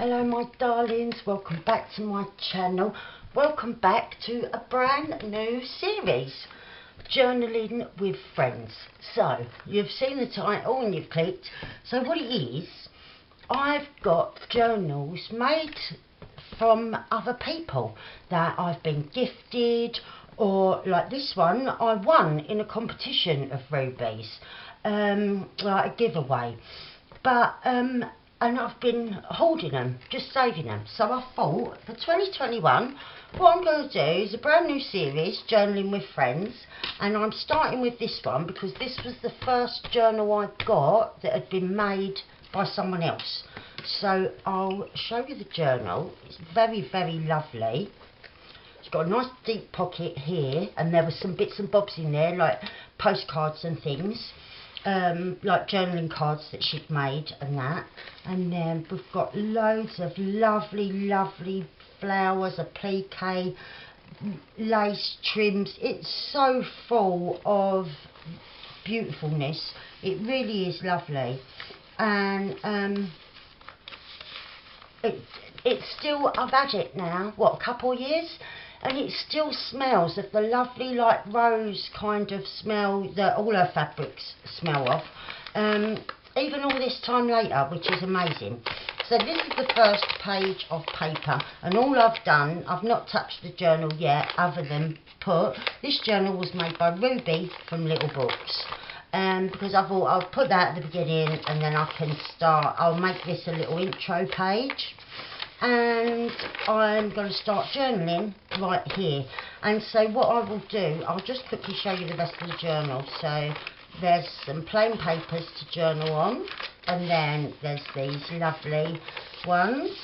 Hello my darlings, welcome back to my channel. Welcome back to a brand new series, Journaling with Friends. So, you've seen the title and you've clicked. So what it is, I've got journals made from other people that I've been gifted, or like this one, I won in a competition of rubies, like a giveaway. But and I've been holding them, just saving them. So I thought, for 2021, what I'm going to do is a brand new series, Journaling with Friends. And I'm starting with this one because this was the first journal I got that had been made by someone else. So I'll show you the journal. It's very, very lovely. It's got a nice deep pocket here, and there were some bits and bobs in there, like postcards and things. Like journaling cards that she'd made and that. And then we've got loads of lovely flowers, applique, lace trims. It's so full of beautifulness. It really is lovely. And it's still, I've had it now, what, a couple of years? And it still smells of the lovely, like, rose kind of smell that all her fabrics smell of. Even all this time later, which is amazing. So this is the first page of paper. And all I've done, I've not touched the journal yet, other than put, this journal was made by Ruby from Little Books. Because I thought I'll put that at the beginning and then I can start, I'll make this a little intro page. And I'm going to start journaling right here. And so what I will do, I'll just quickly show you the rest of the journal. So there's some plain papers to journal on, and then there's these lovely ones,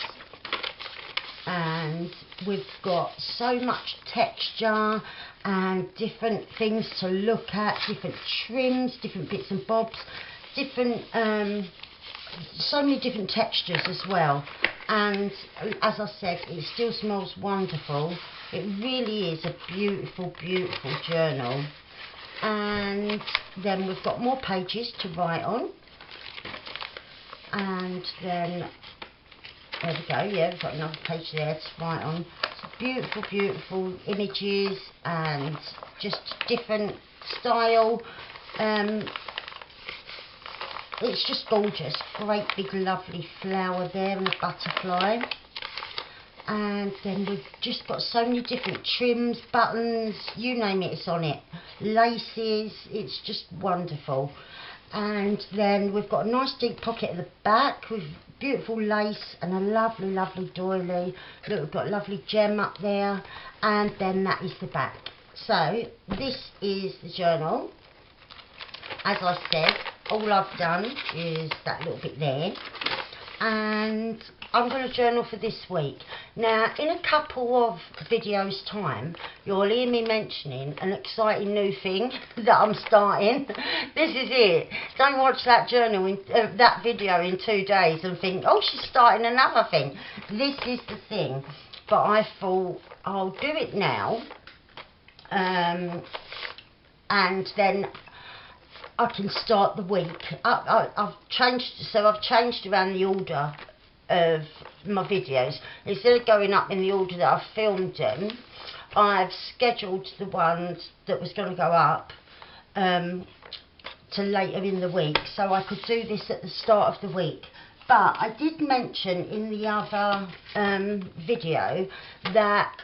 and we've got so much texture and different things to look at, different trims, different bits and bobs, different so many different textures as well. And as I said, it still smells wonderful. It really is a beautiful journal. And then we've got more pages to write on. And then, there we go, yeah, we've got another page there to write on. So beautiful images and just different style. It's just gorgeous. Great big lovely flower there and a butterfly. And then we've just got so many different trims, buttons, you name it, it's on it. Laces, it's just wonderful. And then we've got a nice deep pocket at the back with beautiful lace and a lovely doily. Look, we've got a lovely gem up there. And then that is the back. So this is the journal. As I said, all I've done is that little bit there, and I'm going to journal for this week. Now, in a couple of videos time, you'll hear me mentioning an exciting new thing that I'm starting. This is it. Don't watch that journal in that video in 2 days and think, oh, she's starting another thing. This is the thing. But I thought I'll do it now, and then I can start the week. I've changed around the order of my videos. Instead of going up in the order that I've filmed them, I've scheduled the ones that was going to go up to later in the week, so I could do this at the start of the week. But I did mention in the other video that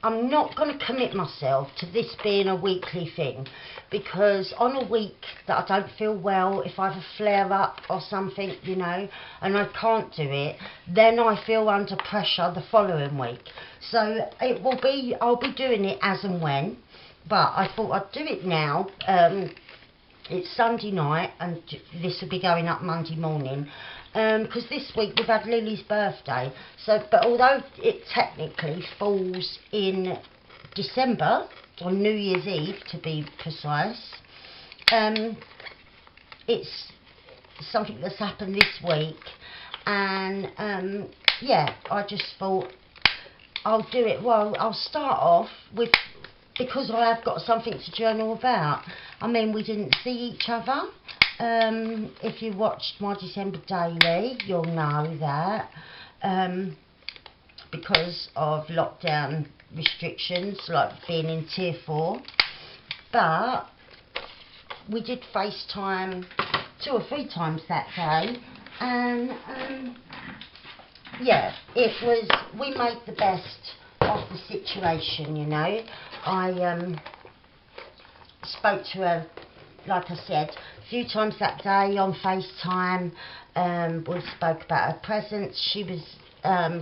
I'm not going to commit myself to this being a weekly thing, because on a week that I don't feel well, if I have a flare up or something, you know, and I can't do it, then I feel under pressure the following week. So it will be, I'll be doing it as and when, but I thought I'd do it now. It's Sunday night and this will be going up Monday morning. Because this week we've had Lily's birthday, so but although it technically falls in December, on New Year's Eve to be precise, it's something that's happened this week, and yeah, I just thought I'll do it. Well, I'll start off with, because I have got something to journal about. I mean, we didn't see each other if you watched my December daily, you'll know that because of lockdown restrictions, like being in tier 4, but we did FaceTime 2 or 3 times that day, and yeah, we made the best of the situation, you know. I spoke to her, like I said, a few times that day on FaceTime. We spoke about her presents. She was,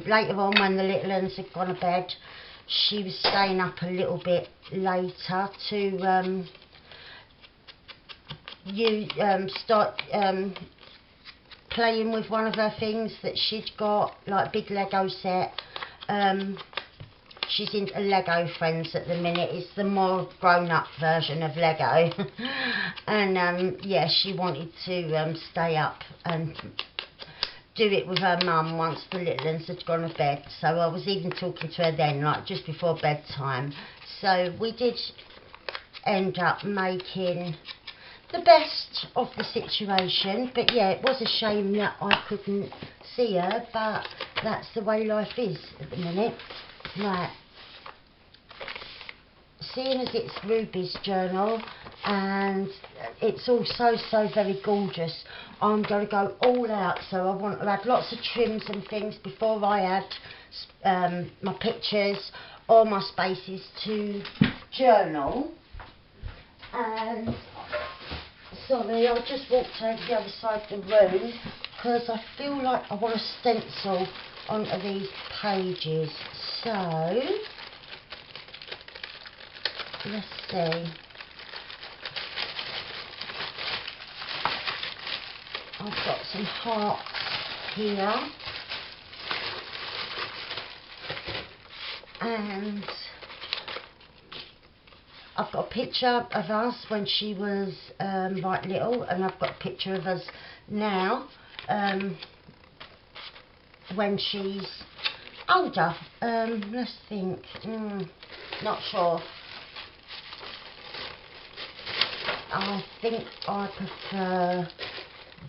later on when the little ones had gone to bed, she was staying up a little bit later to start playing with one of her things that she'd got, like a big Lego set. She's into Lego Friends at the minute. It's the more grown-up version of Lego. And yeah, she wanted to stay up and do it with her mum once the little ones had gone to bed. So I was even talking to her then, like just before bedtime. So we did end up making the best of the situation. But yeah, it was a shame that I couldn't see her, but that's the way life is at the minute. Right, seeing as it's Ruby's journal and it's also so very gorgeous, I'm going to go all out. So I want to add lots of trims and things before I add my pictures or my spaces to journal. And sorry, I just walked over the other side of the room because I feel like I want to stencil onto these pages. So let's see. I've got some hearts here, and I've got a picture of us when she was like little, and I've got a picture of us now when she's older. Let's think. Not sure. I think I prefer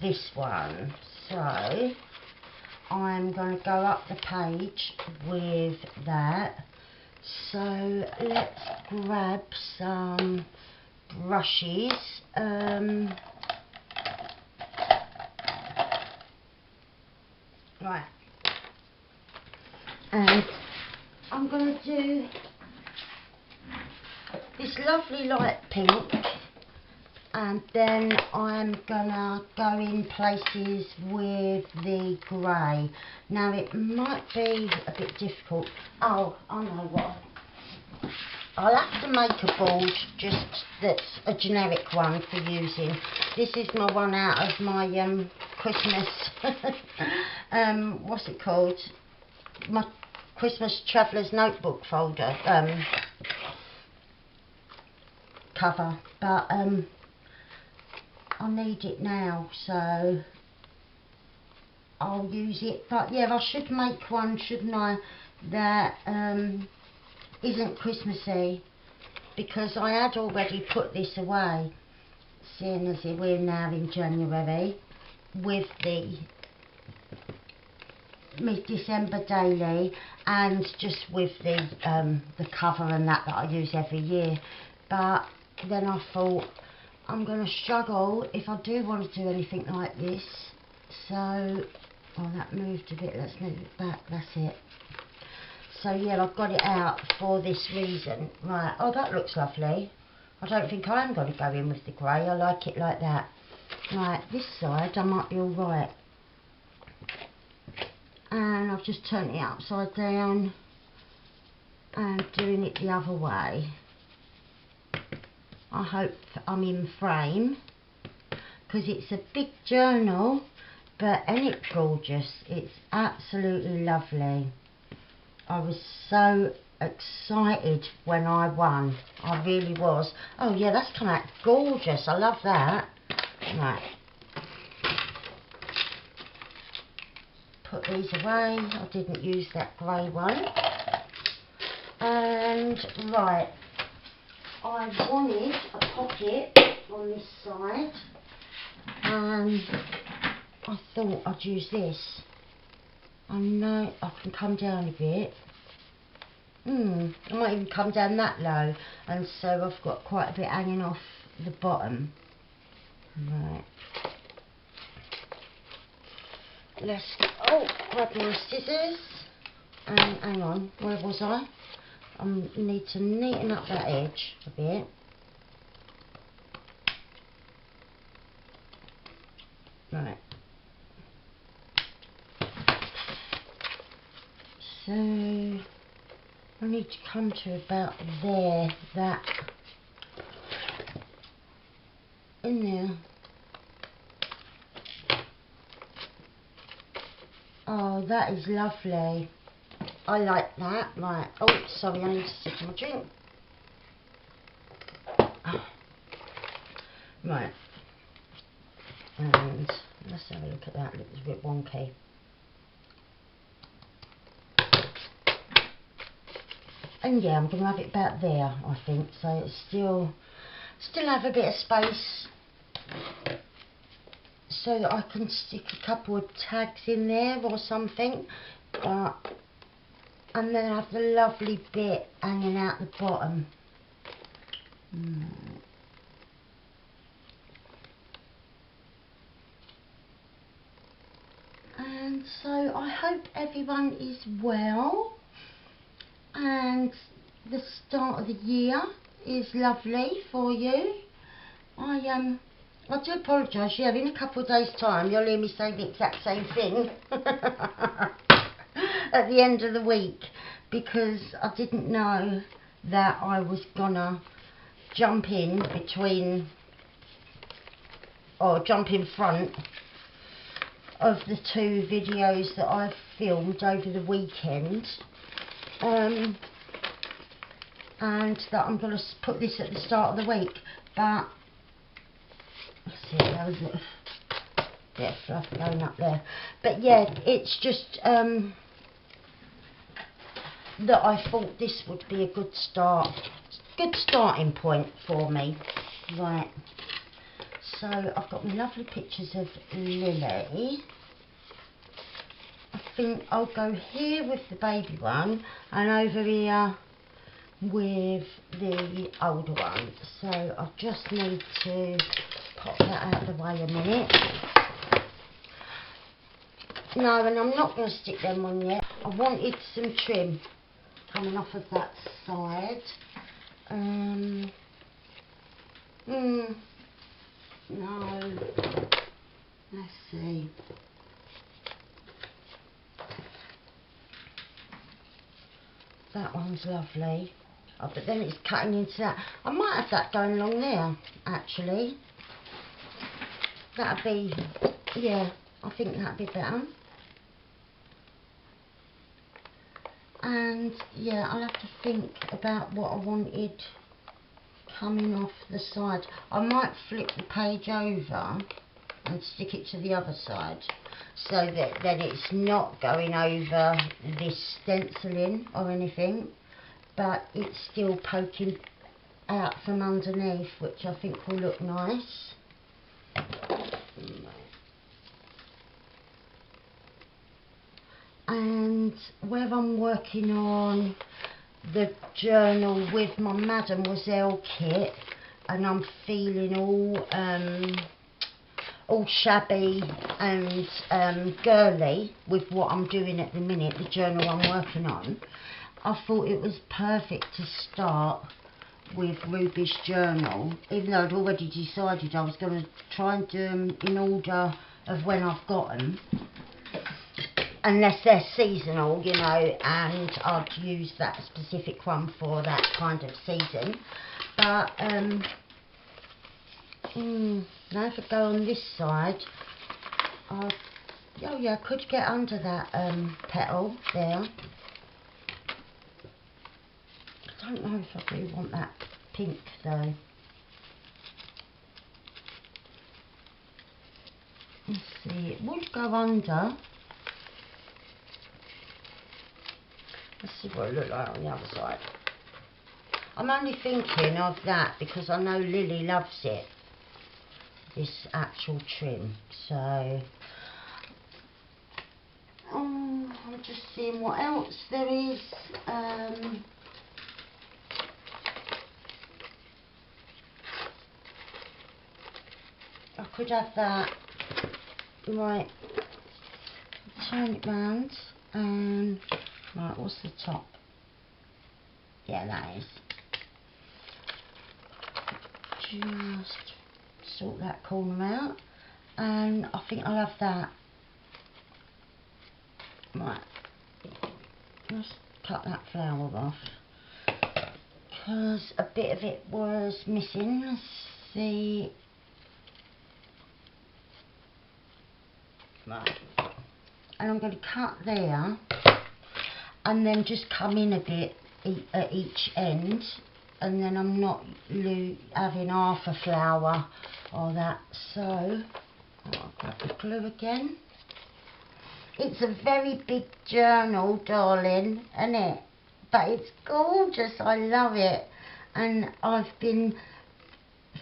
this one, so I'm going to go up the page with that. So let's grab some brushes. Right, and I'm going to do this lovely light pink, and then I'm gonna go in places with the grey. Now it might be a bit difficult. Oh, I know what. I'll have to make a board just that's a generic one for using. This is my one out of my Christmas, what's it called? My Christmas Traveller's Notebook folder cover, but I need it now, so I'll use it. But yeah, I should make one, shouldn't I, that isn't Christmassy, because I had already put this away, seeing as we're now in January, with the mid-December daily, and just with the cover and that I use every year. But then I thought, I'm going to struggle if I do want to do anything like this. So, oh, that moved a bit, let's move it back, that's it. So yeah, I've got it out for this reason. Right, oh, that looks lovely. I don't think I'm going to go in with the grey, I like it like that. Right, this side I might be alright. And I've just turned it upside down and doing it the other way. I hope I'm in frame, because it's a big journal, but ain't it gorgeous? It's absolutely lovely. I was so excited when I won. I really was. Oh yeah, that's come out gorgeous. I love that. Right. Put these away. I didn't use that grey one. And right, I wanted a pocket on this side, and I thought I'd use this. I know I can come down a bit. I might even come down that low, and so I've got quite a bit hanging off the bottom. Right. Let's grab my scissors. And hang on, where was I? I need to neaten up that edge a bit. Right. So I need to come to about there, that in there. Oh, that is lovely. I like that. Right. Oh, sorry, I need to sip my drink. Right. And let's have a look at that. It looks a bit wonky. And yeah, I'm going to have it about there, I think. So it's still have a bit of space so that I can stick a couple of tags in there or something. And then have the lovely bit hanging out the bottom. And so I hope everyone is well, and the start of the year is lovely for you. I do apologise, yeah, in a couple of days' time you'll hear me say the exact same thing at the end of the week, because I didn't know that I was gonna jump in front of the 2 videos that I've filmed over the weekend, and that I'm going to put this at the start of the week. But let's see, there was a bit of fluff going up there. But yeah, it's just that I thought this would be a good starting point for me. Right. So I've got my lovely pictures of Lily. I think I'll go here with the baby one and over here with the older one. So I just need to pop that out of the way a minute. No, and I'm not going to stick them on yet. I wanted some trim coming off of that side. No, let's see. That one's lovely. Oh, but then it's cutting into that. I might have that going along there, actually. That'd be, yeah, I think that'd be better. And yeah, I'll have to think about what I wanted coming off the side. I might flip the page over and stick it to the other side, so that then it's not going over this stenciling or anything, but it's still poking out from underneath, which I think will look nice. And where I'm working on the journal with my Mademoiselle kit, and I'm feeling all shabby and girly with what I'm doing at the minute, the journal I'm working on, I thought it was perfect to start with Ruby's journal, even though I'd already decided I was going to try and do them in order of when I've got them, unless they're seasonal, you know, and I'd use that specific one for that kind of season. But now if I go on this side, oh yeah, I could get under that petal there. I don't know if I really want that pink though. Let's see, it would go under. Let's see what it looks like on the other side. I'm only thinking of that because I know Lily loves it. this actual trim. So I'm just seeing what else there is. I could have that. Right, turn it round and right, what's the top? Yeah, that is. Just sort that corner out, and I think I'll have that. Right, let's cut that flower off because a bit of it was missing. Let's see. Right, and I'm going to cut there and then just come in a bit at each end, and then I'm not having half a flower or that. So I'll grab the glue again. It's a very big journal, darling, isn't it? But it's gorgeous. I love it, and I've been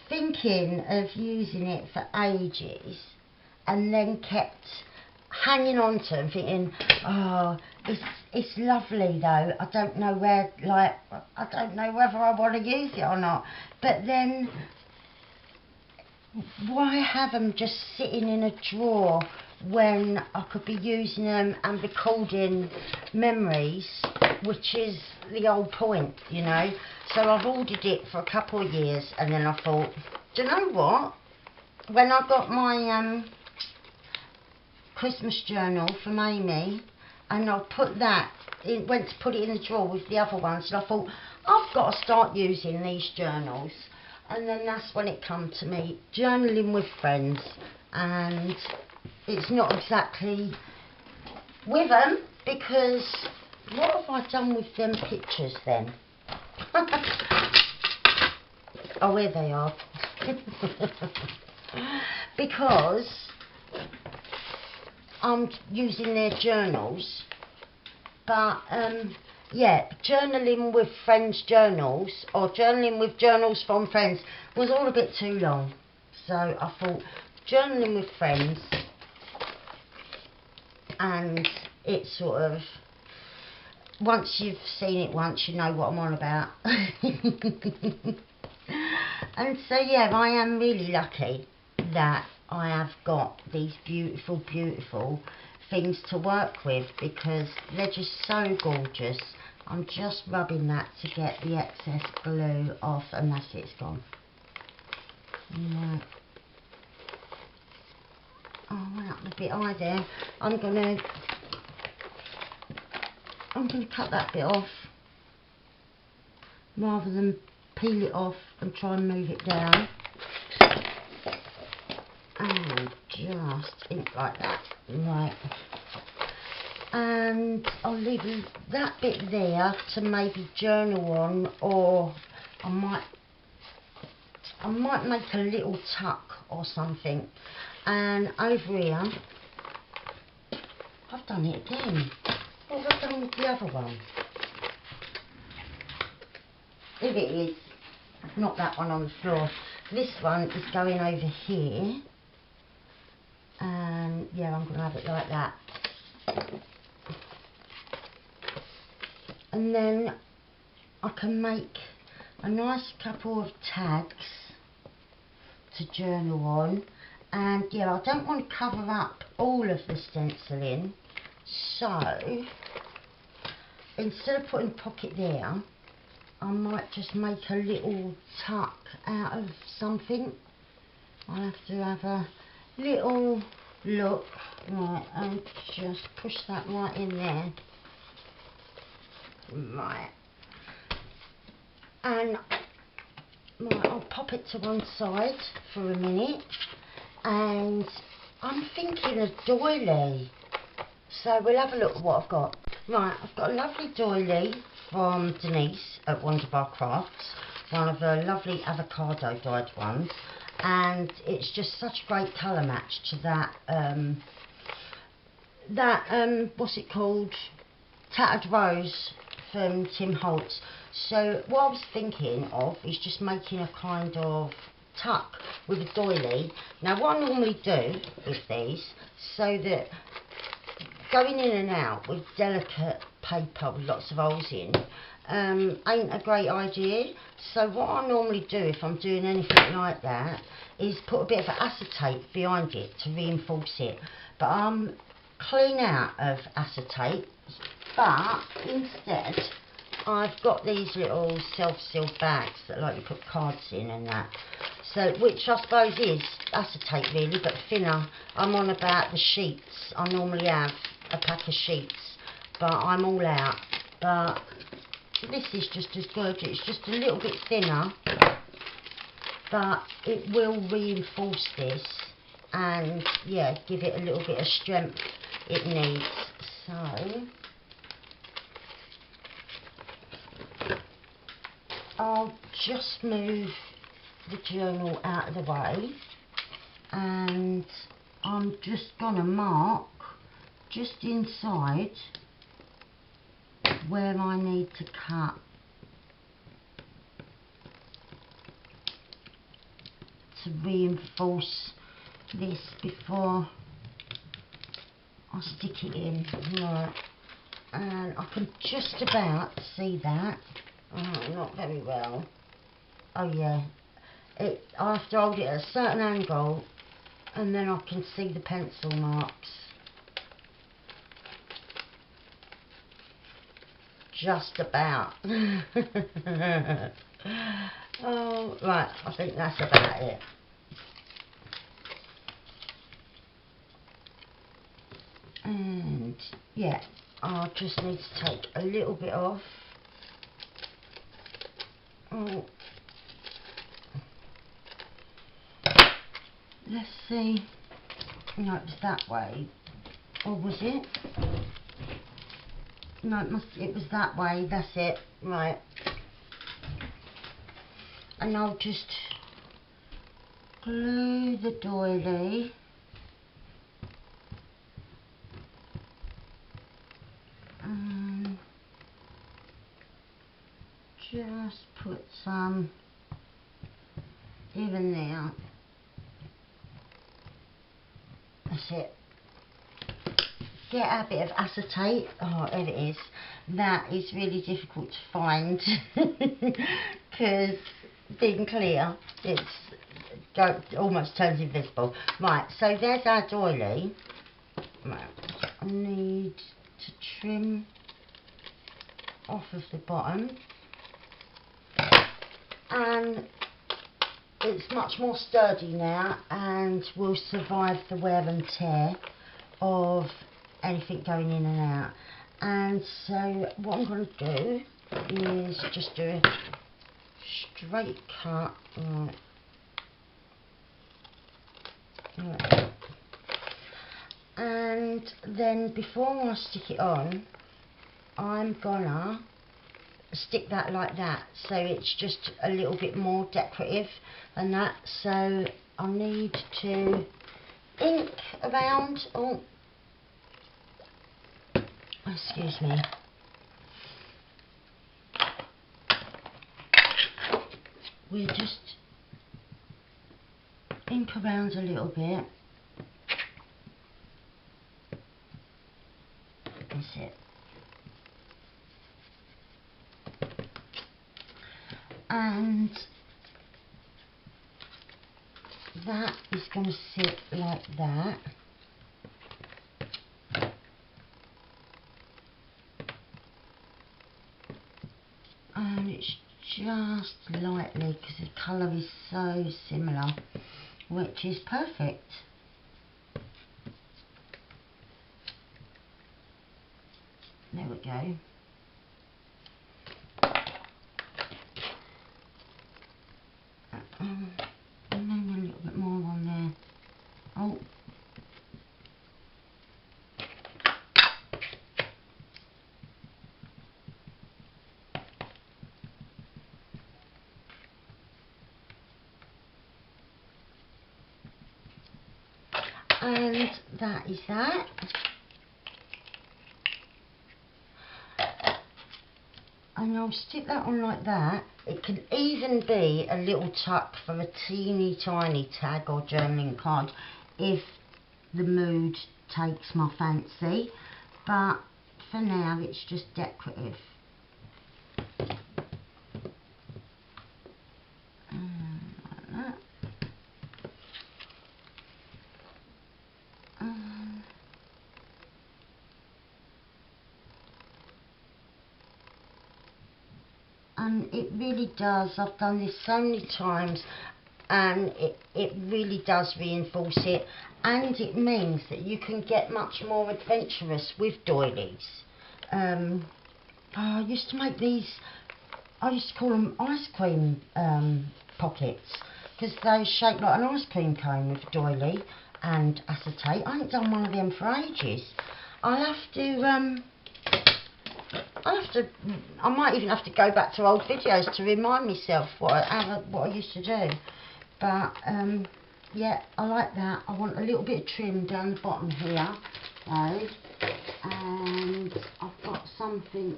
thinking of using it for ages, and then kept hanging on to and thinking, oh, it's lovely though. I don't know where, like, I don't know whether I want to use it or not. But then, why have them just sitting in a drawer when I could be using them and recording memories, which is the whole point, you know? So I've ordered it for a couple of years, and then I thought, do you know what? When I got my Christmas journal from Amy, and I put that in, went to put it in the drawer with the other ones, and I thought, I've got to start using these journals. And then that's when it come to me, journaling with friends. And it's not exactly with them, because what have I done with them pictures then? Oh, here they are. Because I'm using their journals, but yeah, journaling with friends' journals, or journaling with journals from friends, was all a bit too long. So I thought, journaling with friends, and it's sort of, once you've seen it once, you know what I'm on about. And so yeah, I am really lucky that I have got these beautiful, beautiful things to work with, because they're just so gorgeous. I'm just rubbing that to get the excess glue off, and that's it, it's gone. Right. Oh, I went up a bit high there. I'm gonna cut that bit off rather than peel it off and try and move it down. And just ink like that. Right. And I'll leave that bit there to maybe journal on, or I might make a little tuck or something. And over here, I've done it again. What have I done with the other one? If it is, not that one on the floor. This one is going over here. And yeah, I'm going to have it like that. And then I can make a nice couple of tags to journal on. And yeah, I don't want to cover up all of the stenciling, so instead of putting a pocket there, I might just make a little tuck out of something. I'll have to have a little look, right, and just push that right in there. Right, and right, I'll pop it to one side for a minute, and I'm thinking of doily, so we'll have a look at what I've got. Right, I've got a lovely doily from Denise at Wonderbar Crafts, one of the lovely avocado dyed ones, and it's just such a great colour match to that what's it called, Tattered Rose from Tim Holtz. So what I was thinking of is just making a kind of tuck with a doily. Now what I normally do with these, so that going in and out with delicate paper with lots of holes in ain't a great idea. So what I normally do if I'm doing anything like that is put a bit of acetate behind it to reinforce it. But I'm clean out of acetate, but instead I've got these little self-sealed bags that like you put cards in and that. So, which I suppose is acetate really, but thinner. I'm on about the sheets. I normally have a pack of sheets, but I'm all out. But this is just as good. It's just a little bit thinner, but it will reinforce this and yeah, give it a little bit of strength it needs. So I'll just move the journal out of the way, and I'm just gonna mark just inside where I need to cut to reinforce this before I stick it in. Right, and I can just about see that. Oh, not very well. Oh yeah, I have to hold it at a certain angle and then I can see the pencil marks. Just about. Oh, right, I think that's about it. And yeah, I just need to take a little bit off. Oh. Let's see. No, it was that way. Or was it? No, it was that way. That's it. Right. And I'll just glue the doily. And just put some even there. That's it. Get a bit of acetate. Oh, there it is. That is really difficult to find because being clear, almost turns invisible. Right, so there's our doily. Right, I need to trim off of the bottom, and it's much more sturdy now and will survive the wear and tear of anything going in and out. And so what I'm going to do is just do a straight cut. Right. Right. And then before I stick it on, I'm gonna stick that like that, so it's just a little bit more decorative than that. So I need to ink around. Oh, excuse me. We'll just ink around a little bit. That's it. And that is going to sit like that. And it's just lightly, because the colour is so similar, which is perfect. There we go. And maybe a little bit more on there. Oh. And that is that. and I'll stick that on like that. It can even be a little tuck for a teeny tiny tag or journaling card if the mood takes my fancy, but for now it's just decorative. Like that. And it really does, I've done this so many times, and it really does reinforce it, and it means that you can get much more adventurous with doilies. I used to make these, I used to call them ice cream pockets, because they shape like an ice cream cone with doily and acetate. I ain't done one of them for ages. I might even have to go back to old videos to remind myself what I used to do. But yeah, I like that. I want a little bit of trim down the bottom here, though, and I've got something.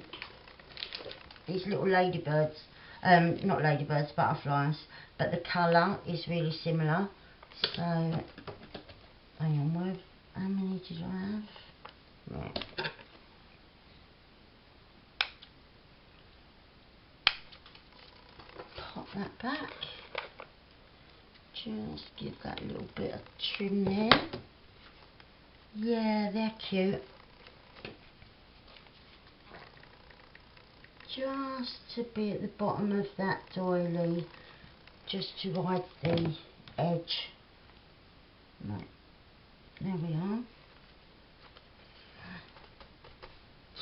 These little ladybirds, not ladybirds, butterflies, but the colour is really similar. So, hang on, how many did I have? Right. Pop that back. Just give that little bit of trim there. Yeah, they're cute. Just to be at the bottom of that doily, just to hide the edge. Right, there we are.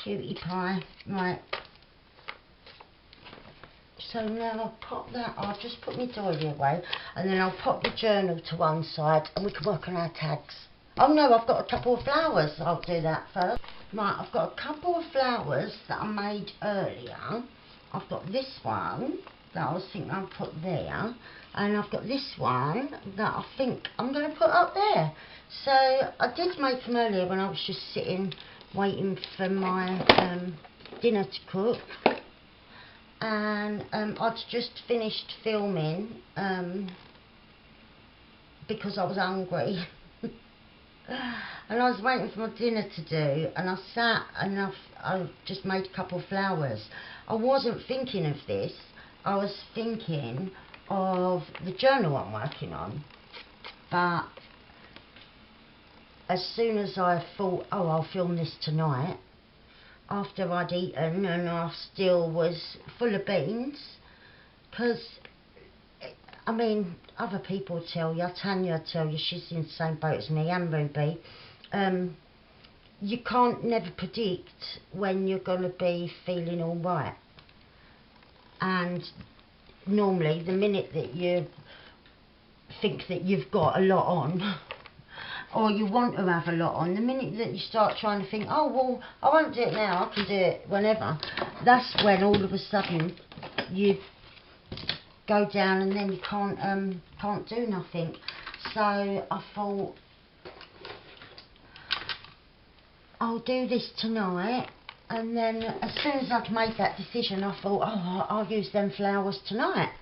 Cutie pie. Right. So now I'll pop that, I'll just put my doily away, and then I'll pop the journal to one side and we can work on our tags. Oh no, I've got a couple of flowers, I'll do that first. Right, I've got a couple of flowers that I made earlier. I've got this one that I was thinking I'll put there, and I've got this one that I think I'm going to put up there. So I did make them earlier when I was just sitting waiting for my dinner to cook. And I'd just finished filming because I was hungry. And I was waiting for my dinner to do, and I sat and I just made a couple of flowers. I wasn't thinking of this, I was thinking of the journal I'm working on. But as soon as I thought, oh, I'll film this tonight, after I'd eaten and I still was full of beans, because, I mean, other people tell you, Tanya tell you, she's in the same boat as me, and Ruby, you can't never predict when you're going to be feeling alright. And normally, the minute that you think that you've got a lot on, or you want to have a lot on, the minute that you start trying to think, oh, well, I won't do it now, I can do it whenever, that's when all of a sudden you go down and then you can't do nothing. So I thought, I'll do this tonight, and then as soon as I'd made that decision, I thought, oh, I'll use them flowers tonight.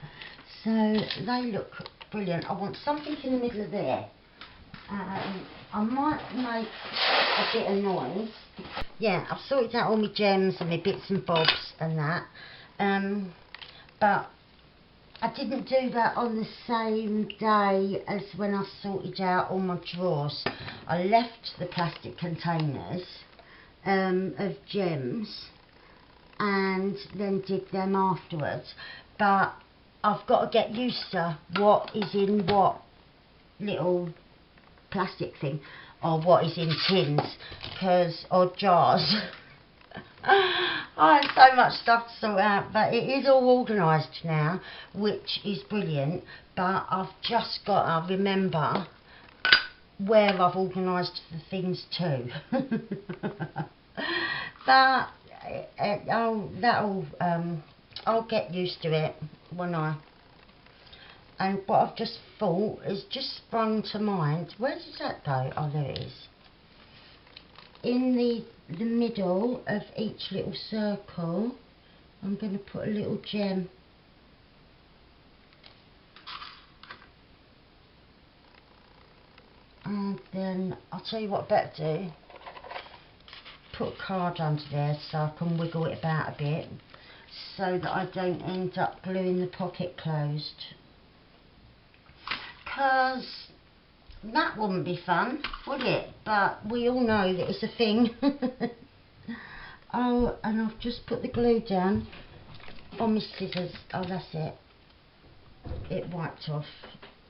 So they look brilliant. I want something in the middle of there. I might make a bit of noise. Yeah, I've sorted out all my gems and my bits and bobs and that. But I didn't do that on the same day as when I sorted out all my drawers. I left the plastic containers of gems and then did them afterwards. But I've got to get used to what is in what little plastic thing, or what is in tins, or jars. I have so much stuff to sort out, but it is all organised now, which is brilliant. But I've just got to remember where I've organised the things to. But I'll get used to it when I. And what I've just thought is just sprung to mind. Where does that go? Oh, there it is. In the middle of each little circle, I'm going to put a little gem. And then I'll tell you what I better do. Put a card under there so I can wiggle it about a bit, so that I don't end up gluing the pocket closed. Because that wouldn't be fun, would it? But we all know that it's a thing. Oh, and I've just put the glue down on my scissors. Oh, that's it. It wiped off.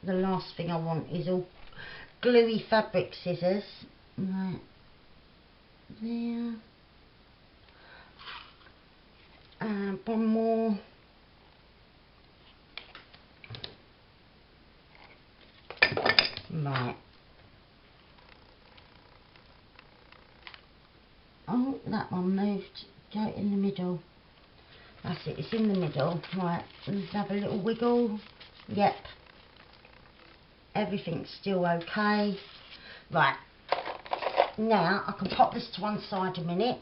The last thing I want is all gluey fabric scissors. Right. There. And one more. Right. Oh, that one moved. Go in the middle. That's it, it's in the middle. Right, let's have a little wiggle. Yep. Everything's still okay. Right. Now, I can pop this to one side a minute,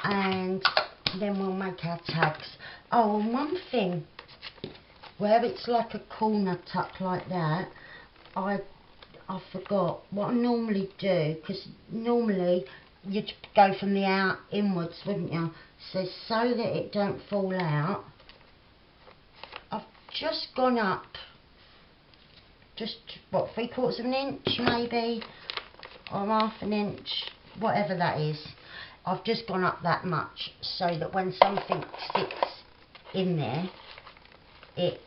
and then we'll make our tags. Oh, and one thing, where it's like a corner tuck like that, I forgot what I normally do, because normally you'd go from the out inwards, wouldn't you? So that it don't fall out, I've just gone up, just what, 3/4 of an inch maybe, or 1/2 an inch, whatever that is. I've just gone up that much so that when something sits in there, it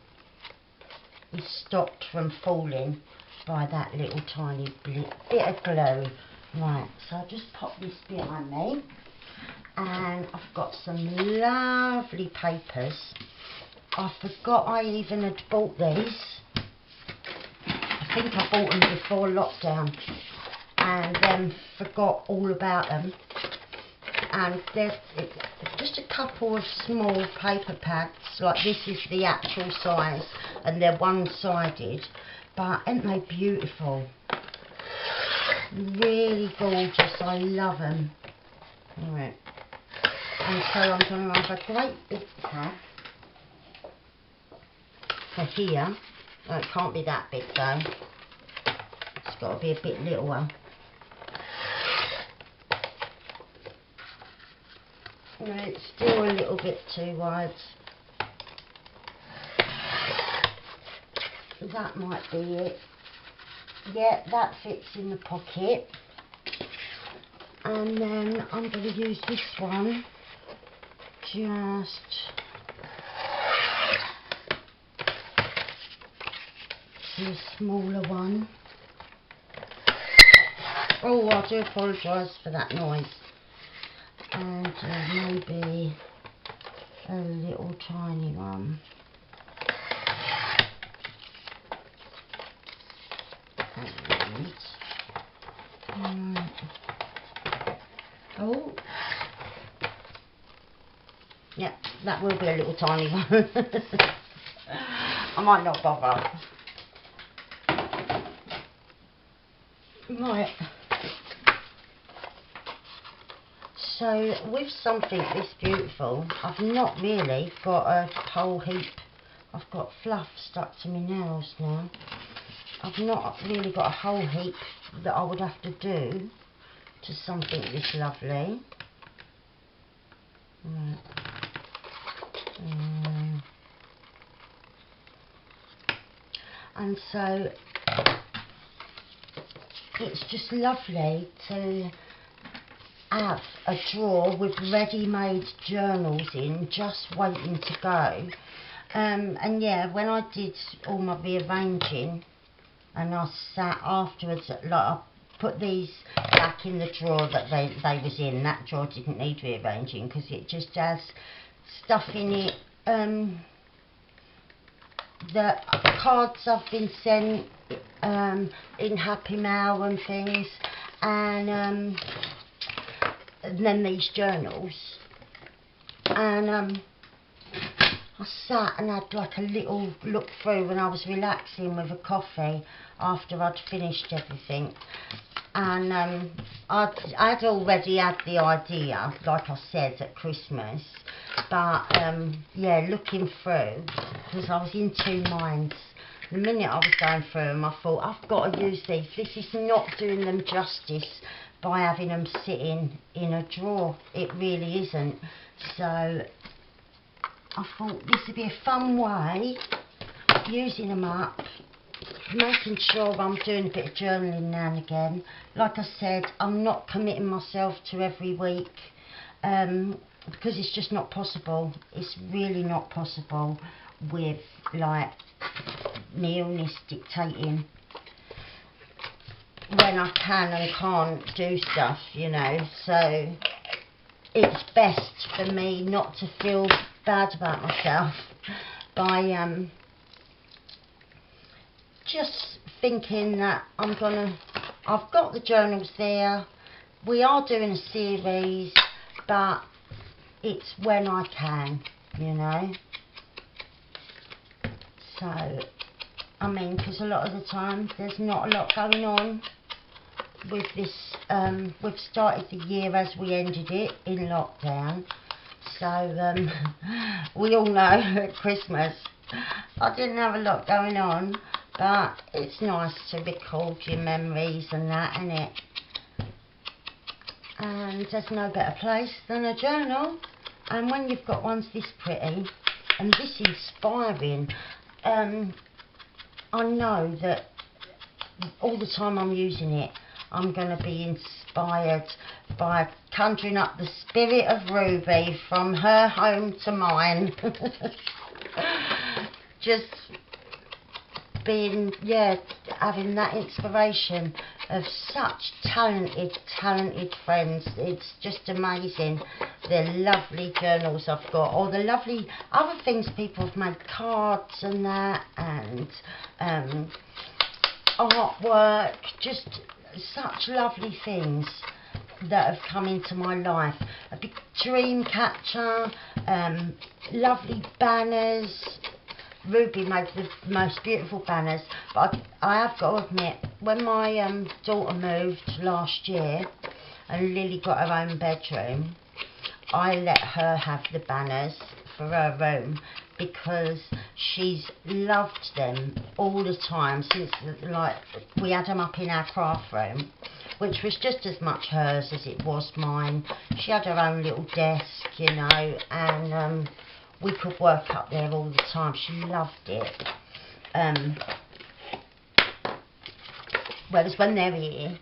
is stopped from falling by that little tiny bit of glue. Right, so I'll just pop this behind me, and I've got some lovely papers. I forgot I even had bought these. I think I bought them before lockdown, and then forgot all about them. And there's just a couple of small paper pads, like this is the actual size, and they're one-sided, but aren't they beautiful? Really gorgeous, I love them. Alright, and so I'm going to have a great big tag for here. Oh, it can't be that big though, it's got to be a bit littler. It's still a little bit too wide. That might be it. Yeah, that fits in the pocket. And then I'm going to use this one, just a smaller one. Oh, I do apologise for that noise. And maybe a little tiny one. And, oh, yeah, that will be a little tiny one. I might not bother. Right. So with something this beautiful, I've not really got a whole heap. I've got fluff stuck to my nails now. I've not really got a whole heap that I would have to do to something this lovely. Right. And so it's just lovely to have a drawer with ready-made journals in, just waiting to go. And yeah, when I did all my rearranging, and I sat afterwards, like I put these back in the drawer that they was in. That drawer didn't need rearranging because it just has stuff in it. The cards I've been sent in Happy Mail and things, and then these journals. And I sat and had like a little look through when I was relaxing with a coffee after I'd finished everything. And I'd already had the idea, like I said, at Christmas. But yeah, looking through, because I was in two minds. The minute I was going through them, I thought, I've got to use these. This is not doing them justice by having them sitting in a drawer. It really isn't. So I thought this would be a fun way, using them up, making sure I'm doing a bit of journaling now and again. Like I said, I'm not committing myself to every week, because it's just not possible. It's really not possible with, like, my illness dictating when I can and can't do stuff, you know. So it's best for me not to feel bad about myself by just thinking that I've got the journals there. We are doing a series, but it's when I can, you know. So, I mean, because a lot of the time there's not a lot going on with this. We've started the year as we ended it, in lockdown. So, we all know at Christmas I didn't have a lot going on, but it's nice to record your memories and that, isn't it? And there's no better place than a journal. And when you've got ones this pretty and this inspiring, I know that all the time I'm using it, I'm going to be inspired by conjuring up the spirit of Ruby from her home to mine. Just being, yeah, having that inspiration of such talented friends. It's just amazing, the lovely journals I've got, or the lovely other things people have made, cards and that, and artwork, just such lovely things that have come into my life. A big dream catcher, lovely banners. Ruby made the most beautiful banners, but I have got to admit, when my daughter moved last year and Lily got her own bedroom, I let her have the banners for her room because she's loved them all the time since, like, we had them up in our craft room, which was just as much hers as it was mine. She had her own little desk, you know, and we could work up there all the time. She loved it. Whereas when they're here,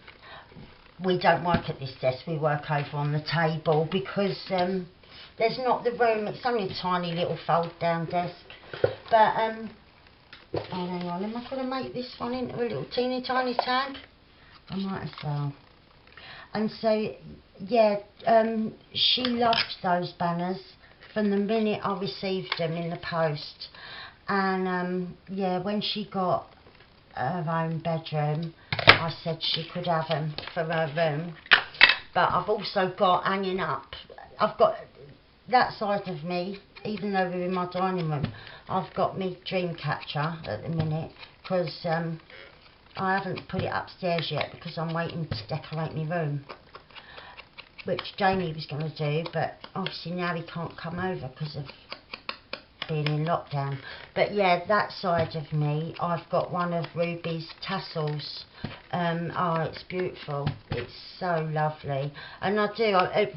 we don't work at this desk, we work over on the table because there's not the room. It's only a tiny little fold down desk. But oh, hang on, am I going to make this one into a little teeny tiny tag? I might as well. And so, yeah, she loved those banners from the minute I received them in the post. And yeah, when she got her own bedroom, I said she could have them for her room. But I've also got hanging up, I've got that side of me, even though we're in my dining room, I've got me dream catcher at the minute, because I haven't put it upstairs yet because I'm waiting to decorate my room, which Jamie was going to do, but obviously now he can't come over because of being in lockdown. But yeah, that side of me, I've got one of Ruby's tassels. Oh, it's beautiful, it's so lovely. And I do,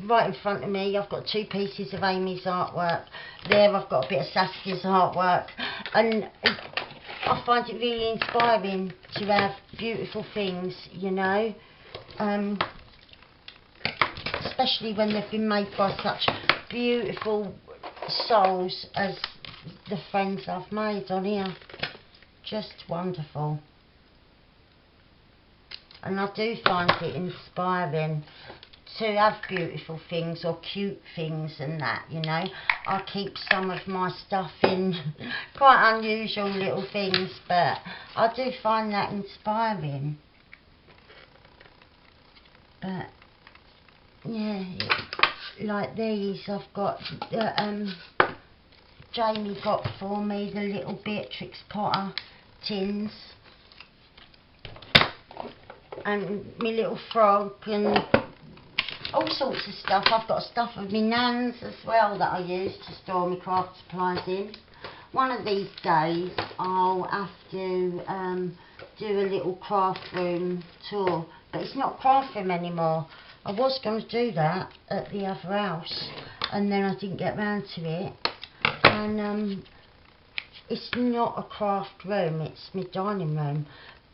right in front of me, I've got two pieces of Amy's artwork. There I've got a bit of Saskia's artwork, and I find it really inspiring to have beautiful things, you know, especially when they've been made by such beautiful souls as the friends I've made on here. Just wonderful. And I do find it inspiring to have beautiful things or cute things and that, you know. I keep some of my stuff in quite unusual little things, but I do find that inspiring. But yeah, like these I've got, Jamie got for me, the little Beatrix Potter tins. and my little frog and all sorts of stuff. I've got stuff of my nans as well that I use to store my craft supplies in. One of these days I'll have to do a little craft room tour, but it's not a craft room anymore. I was going to do that at the other house and then I didn't get round to it, and it's not a craft room, it's my dining room.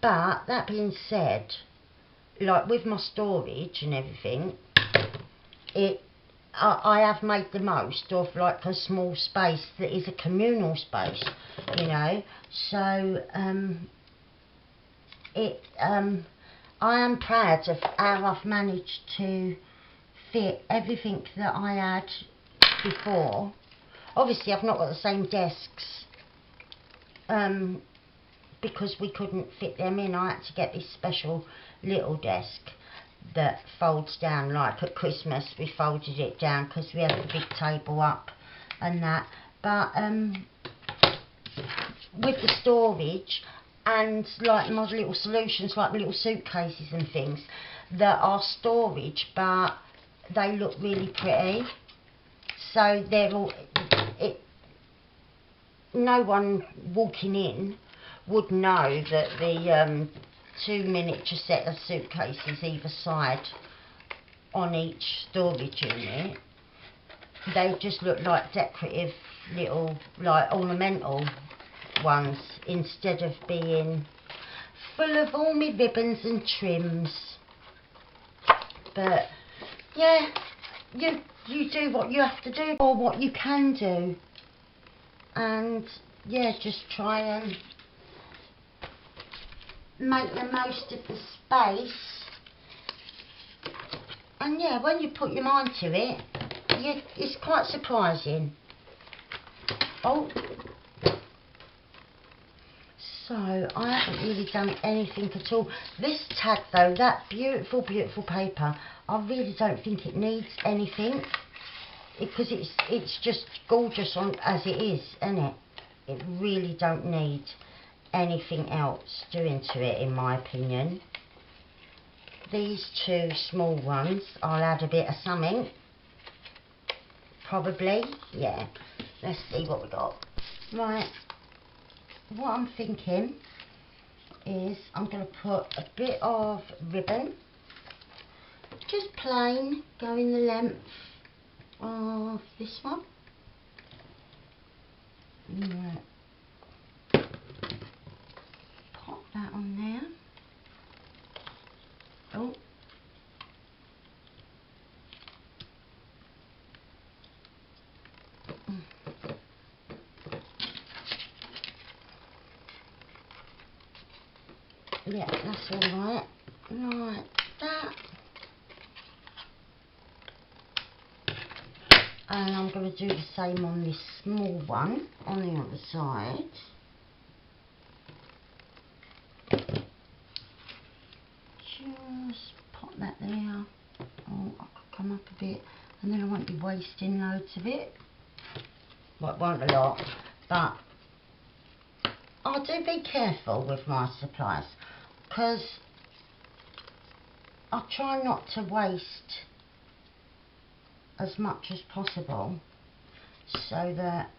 But that being said, like with my storage and everything, I have made the most of like a small space that is a communal space, you know. So I am proud of how I've managed to fit everything that I had before. Obviously I've not got the same desks because we couldn't fit them in. I had to get this special little desk that folds down. Like at Christmas we folded it down because we had the big table up and that. But with the storage and like my little solutions, like my little suitcases and things that are storage, but they look really pretty. So they're all, no one walking in would know that the 2 miniature set of suitcases either side on each storage unit, they just look like decorative little, like ornamental ones, instead of being full of all my ribbons and trims. But yeah, you do what you have to do or what you can do, and yeah, just try and make the most of the space. And yeah, when you put your mind to it, it's quite surprising. Oh, so I haven't really done anything at all. This tag though, that beautiful paper, I really don't think it needs anything, because it's just gorgeous on as it is, isn't it? It really don't need anything else doing to it, in my opinion. These two small ones, I'll add a bit of something, probably. Yeah, let's see what we got. Right, what I'm thinking is I'm going to put a bit of ribbon, just plain, going the length of this one. Right. Pop that on there. Oh. Yeah, that's alright. Like that. And I'm going to do the same on this small one on the other side. Just pop that there. Oh, I could come up a bit, and then I won't be wasting loads of it. Well, it won't a lot, but I do be careful with my supplies, because I try not to waste as much as possible, so that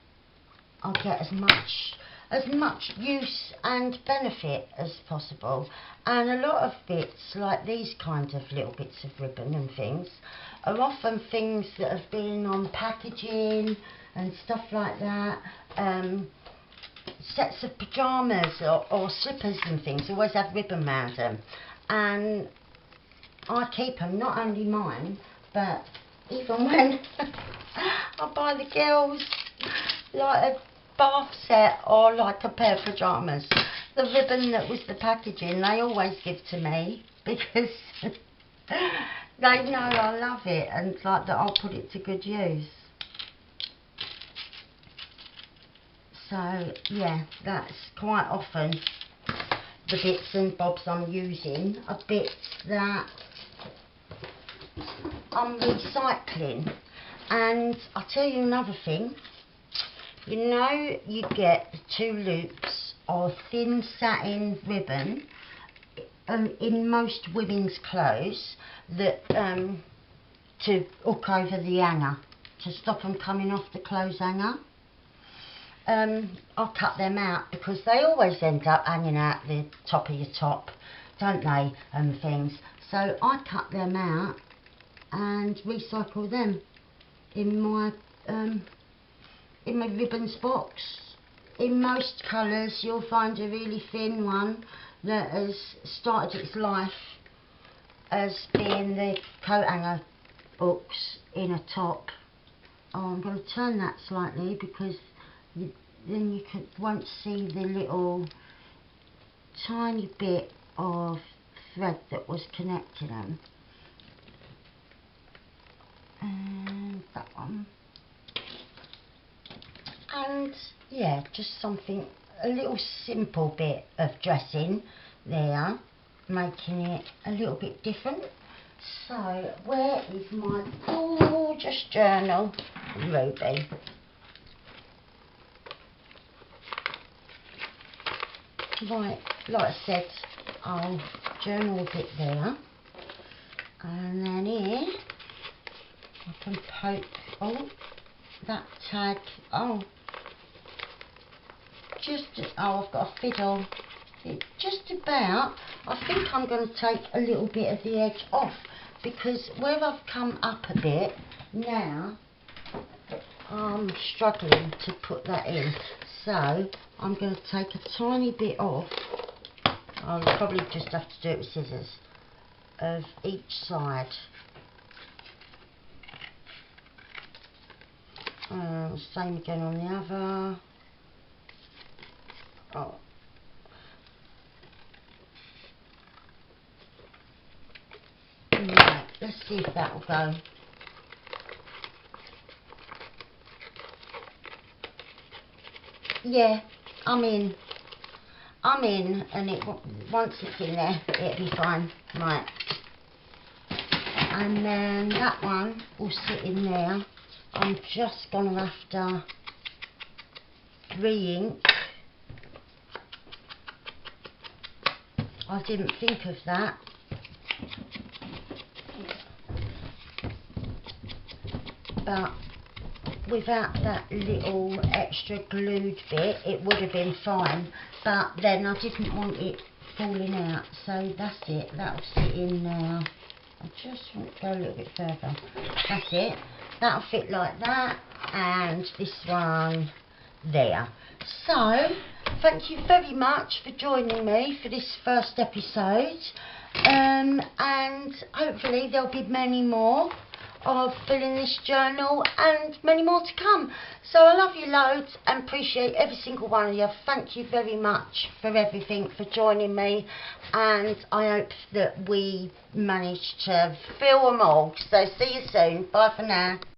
I get as much use and benefit as possible. And a lot of bits, like these kinds of little bits of ribbon and things, are often things that have been on packaging and stuff like that. Sets of pyjamas or slippers and things always have ribbon around them, and I keep them, not only mine, but even when I buy the girls like a bath set or like a pair of pyjamas, the ribbon that was the packaging they always give to me, because they know I love it and like that I'll put it to good use. So yeah, that's quite often the bits and bobs I'm using are bits that I'm recycling. And I'll tell you another thing. You know, you get 2 loops of thin satin ribbon in most women's clothes that to hook over the hanger to stop them coming off the clothes hanger. I cut them out because they always end up hanging out the top of your top, don't they, and things. So I cut them out and recycle them in my ribbons box. In most colours you'll find a really thin one that has started its life as being the coat hanger hooks in a top. Oh, I'm going to turn that slightly because then you won't see the little tiny bit of thread that was connecting them. And that one. And yeah, just something, a little simple bit of dressing there, making it a little bit different. So where is my gorgeous journal, Ruby? Right, like I said, I'll journal a bit there, and then here I can poke, oh, that tag, oh, I've got a fiddle, just about. I think I'm going to take a little bit of the edge off, because where I've come up a bit, now I'm struggling to put that in, so I'm going to take a tiny bit off. I'll probably just have to do it with scissors, of each side. Same again on the other. Oh. Right, let's see if that will go. Yeah, I'm in, and once it's in there, it'll be fine. Right, and then that one will sit in there. I'm just going to have to re-ink. I didn't think of that. But without that little extra glued bit, it would have been fine. But then I didn't want it falling out. So that's it. That'll sit in now. I just want to go a little bit further. That's it. That'll fit like that. And this one there. So, thank you very much for joining me for this first episode. And hopefully there'll be many more of filling this journal and many more to come. So I love you loads and appreciate every single one of you. Thank you very much for everything, for joining me, and I hope that we managed to fill them all. So see you soon. Bye for now.